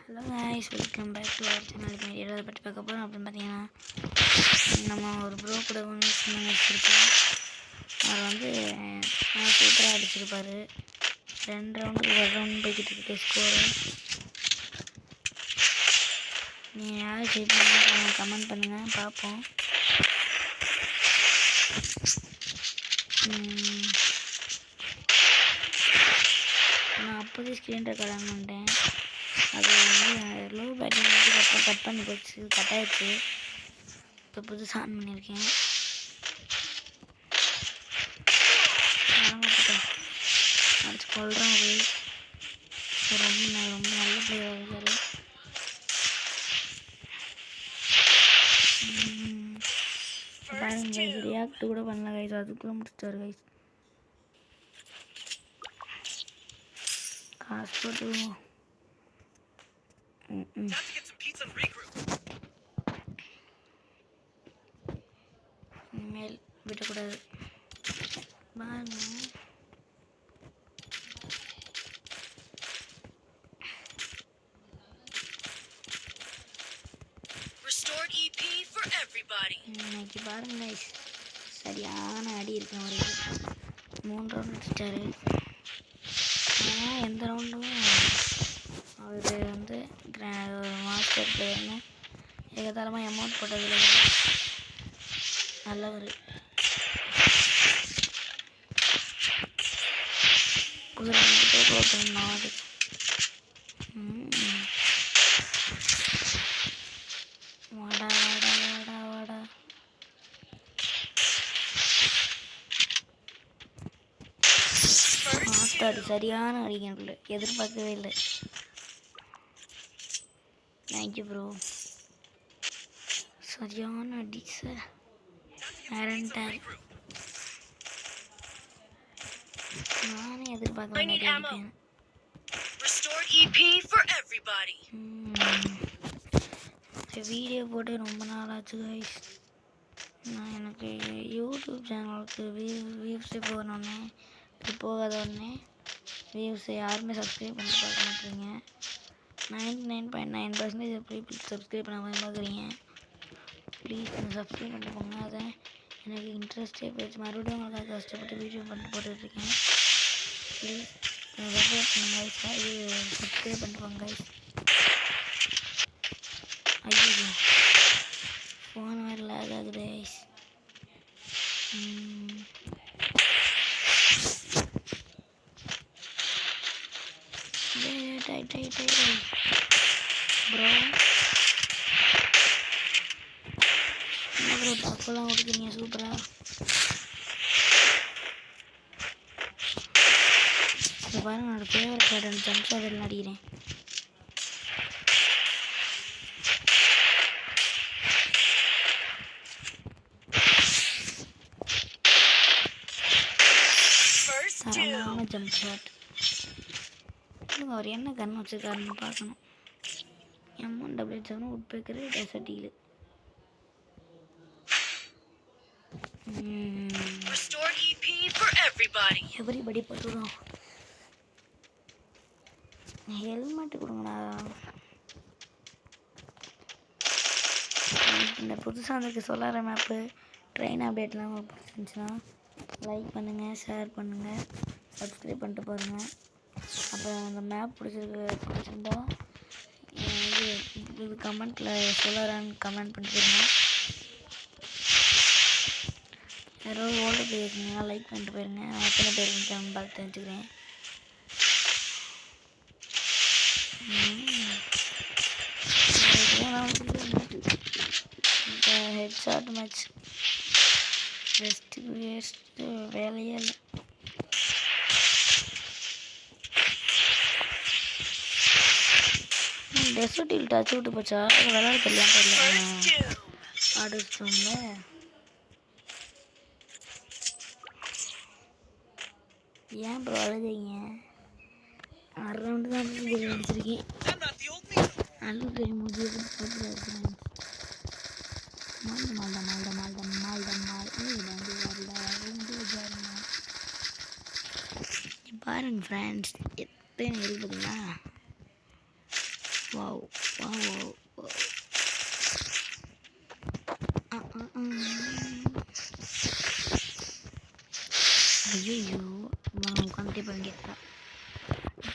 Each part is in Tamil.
Hello guys, welcome back to our channel. இப்போ எதை பற்றி பார்க்க போகிறோம் அப்படின்னு பார்த்தீங்கன்னா, நம்ம ஒரு ப்ரோ கூட ஒன்று வச்சுருக்கோம். அவர் வந்து சூப்பராக அடிச்சிருப்பார். 2 ரவுண்டுக்கு 1 ரவுண்டு போய்கிட்டு இருக்கு ஸ்கோரு. நீங்கள் யார் ஜெயிப்பீங்க கமெண்ட் பண்ணுங்கள், பார்ப்போம். நான் அப்போதே ஸ்க்ரீன் ரெக்கார்ட் ஆன் பண்ணிட்டேன். அது வந்து லோ பேட்டிங் வந்து கட் பண்ணி போச்சு, கட் ஆகிடுச்சு. இப்போ புதுசாக ஆன் பண்ணியிருக்கேன். அடிச்சு கொள்றான். போய் ரொம்ப நல்ல பிளேயராக இருக்காரு. பாருங்க கைஸ், ரியாக்ட் கூட பண்ணல கைஸ், அதுக்குள்ளே முடிச்சிட்டாரு கைஸ். காசு போட்டு இனிமேல் விடக்கூடாது. பாருங்க, இன்னைக்கு பாருங்க கைஸ், சரியான அடி இருக்கேன். ஒரு 3 ரவுண்ட் அடிச்சிட்டாரு. ஆனால் எந்த ரவுண்டும் அவர் வந்து மாஸ்டர் பிளேயர்னு ஏகதாளமாக அமௌண்ட் போட்டதில்லை. நல்லவர். குதிரை வந்துட்டு போட்டோம்னா அது வாடா வாடா வாடா வாடா. மாஸ்டர் சரியான அடிக்கல, எதிர்பார்க்கவே இல்லை. தேங்க்யூ ப்ரோ, சரியான அடி சார். நானே எதிர்பார்க்க மாட்டேன். வீடியோ போட்டு ரொம்ப நாள் ஆச்சு கைஸ். நான் எனக்கு யூடியூப் சேனலுக்கு வியூஸே போகணுன்னே போகாத உடனே வியூஸை யாருமே சப்ஸ்கிரைப் பண்ணி பார்க்க மாட்டேறீங்க. 99.9% ப்ளீஸ் சப்ஸ்கிரைப் பண்ண பார்க்குறீங்க. ப்ளீஸ் கொஞ்சம் சப்ஸ்கிரைப் பண்ணிட்டு போங்க. அதான் எனக்கு இன்ட்ரெஸ்டே போயிடுச்சு. மறுபடியும் உங்களுக்காக கஷ்டப்பட்டு வீடியோ பண்ணிட்டு போட்டுட்ருக்கேன். ப்ளீஸ் கொஞ்சம் சப்ஸ்கிரைப் பண்ணுங்க கைஸ். இது சப்ஸ்கிரைப் பண்ணிட்டு போங்க கைஸ். ஐயோ, ஃபோன் வேறு லேக் ஆகுது கைஸ். ப்ரோ என்ன ப்ரோ தப்பெல்லாம் கொடுக்குறீங்க சூப்பராக. இப்போ பாருங்க, என்னோடய ஃபேவரட் ஷாட் ஜம்ப் ஷாட் அடிக்கிறேன். தரமான ஜம்ப் ஷாட். அவர் என்ன கன் வச்சுருக்காருன்னு பார்க்கணும். M1W7 woodpecker desert eagle. Everybody போட்டுடும். ஹெல்மெட்டு கொடுங்கடா. இந்த புதுசாக வந்துருக்கு சொல்லார மேப்பு ட்ரெயின் அப்டேட்லாம் உங்களுக்கு பிடிச்சிருந்துச்சுன்னா லைக் பண்ணுங்கள், ஷேர் பண்ணுங்கள், சப்ஸ்கிரைப் பண்ணிட்டு பாருங்கள். அப்புறம் அந்த மேப் பிடிச்சிருந்தா இது கமெண்ட்டில் சொல்லாரான்னு கமெண்ட் பண்ணிட்டுருங்க. யாராவது ஓல்டு பிளேயர்ஸ்னா லைக் பண்ணிட்டு போயிருங்க. நான் எத்தனை பேர் இருக்கான்னு பார்த்து தெரிஞ்சுக்கிறேன். ஹெட் ஷாட் மேட்ச் வேஸ்ட்டு வேலையே இல்லை. டெசர்ட் ஈகிள் டச் விட்டு போச்சா? விளையாட தெரியல ஆடுறோம்ல. ஏன் ப்ரோ அழுதுங்க? 6 ரவுண்டு தான் அடிச்சிருக்கேன். அழுது முடிவு போட்டுருக்கேன். பாருங்க ஃப்ரெண்ட்ஸ், எத்தனை இருக்குதுங்களா? Wow wow wow. ஐயோ உட்காந்துட்டே போய் கேட்குறான்.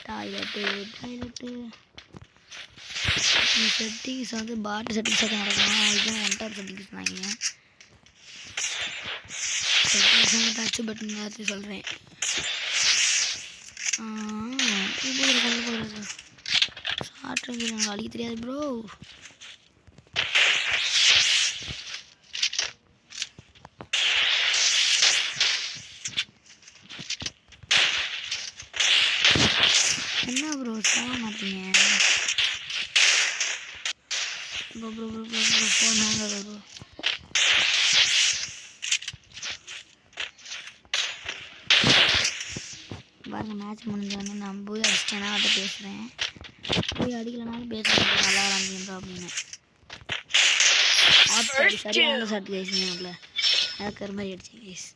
டாய்லெட்டு செட்டிங்ஸ் வந்து பாட்டு செட்டிங்ஸ் தான் நடக்கணும். இதுதான் ஒன்டார் செட்டிங்ஸ் சொன்னாங்க. செட்டிங்ஸ் வந்து டச் பட்டன் எல்லாத்தையும் சொல்கிறேன். இது கொண்டு போகிறது ஷார்ட்ரங்க எனக்கு அழிக்க தெரியாது ப்ரோ. என்ன ப்ரோ சாக மாட்டீங்க bro bro bro bro bro phone hang ஆகுது ப்ரோ. பாருங்கள் மேட்ச் முடிஞ்சோடனே நான் போய் அடிச்சிட்டேன்னா அதை பேசுகிறேன். போய் அடிக்கலனாலும் பேசுகிறேன் நல்லா விளாண்டிங்களா அப்படின்னு. சரியான ஷாட் கைஸ் நீங்கள ஹேக்கர் மாதிரி அடிச்சேன் கைஸ்.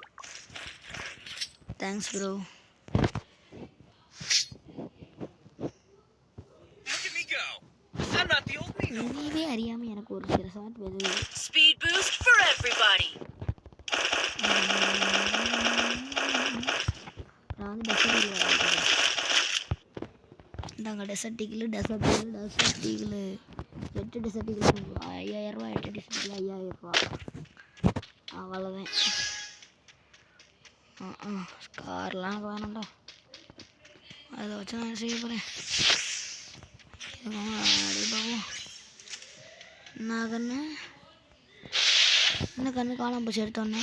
Thanks bro. நீவே அறியாமல் எனக்கு ஒரு சில ஷாட் வருது. Speed boost for everybody. நான் வந்து desert eagle 8 desert eagle 5000 8 desert eagle 5000 அவ்வளோதான். கார்லாம் எனக்கு வேணாம்டா. அதை வச்சு நான் செய்ய போகிறேன். அப்படி பார்ப்போம். என்ன கண்ணு என்ன கண்ணு காணாம போச்சு எடுத்தோடனே.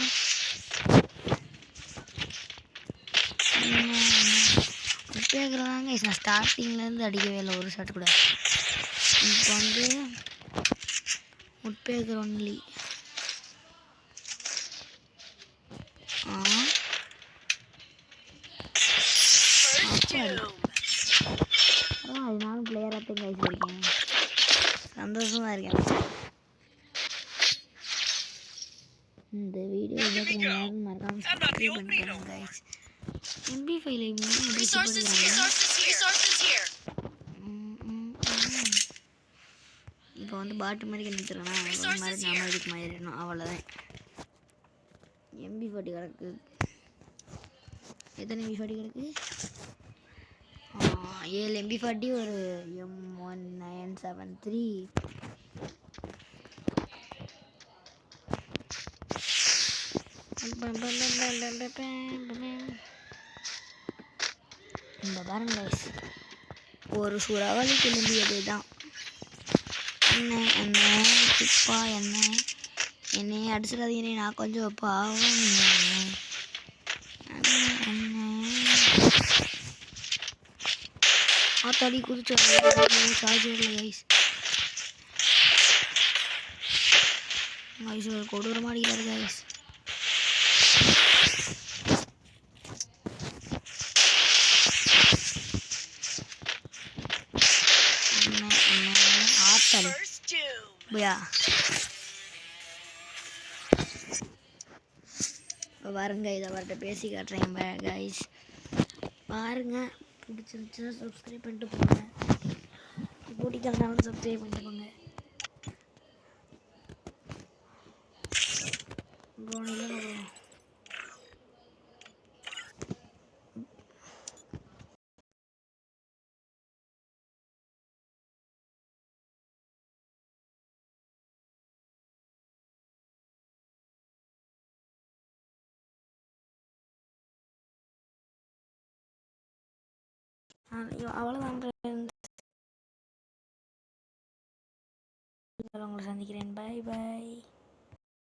கேட்குறாங்க நான் ஸ்டார்டிங்லேருந்து அடிக்கவே இல்லை ஒரு ஷாட் கூட. இப்போ வந்து உட்பேக்கர் ஒன்லி. நானும் பிளேயராகத்தையும் கைஸ் இருக்கேன். சந்தோஷமாக இருக்கேன். இந்த வீடியோ மறக்காம சப்ஸ்கிரைப் பண்ணிக்கோங்க கைஸ். MP5 இப்போ வந்து பாட்டு மாதிரி நிறுத்துறேன்னா மாதிரி நாம இதுக்கு மாறிடணும் அவ்வளோதான். MP40 கிடக்கு. எத்தனை MP40 கிடக்கு? 7 MP40 ஒரு M1973. இந்த பாருங்க ஒரு சுறாவளி கிளம்பியது தான். என்ன சிப்பா என்னை அடிச்சிடாதீங்க, நான் கொஞ்சம் பாவம். ஆத்தாடி குதிச்சு சார்ஜர் கைஸ். கைஸ் ஒரு கொடூரமாக அடிக்கிறாரு கைஸ். ஆத்தாடி புயா பாருங்க. இதை அவர்கிட்ட பேசி காட்டுறேன் கைஸ். பாருங்க பிடிச்சிருந்துச்சுன்னா சப்ஸ்கிரைப் பண்ணிட்டு போங்க. பிடிக்கலனாலும் சப்ஸ்கிரைப் பண்ணிட்டு போங்க. அவ்வளோதான். உங்களை சந்திக்கிறேன். பாய் பாய்.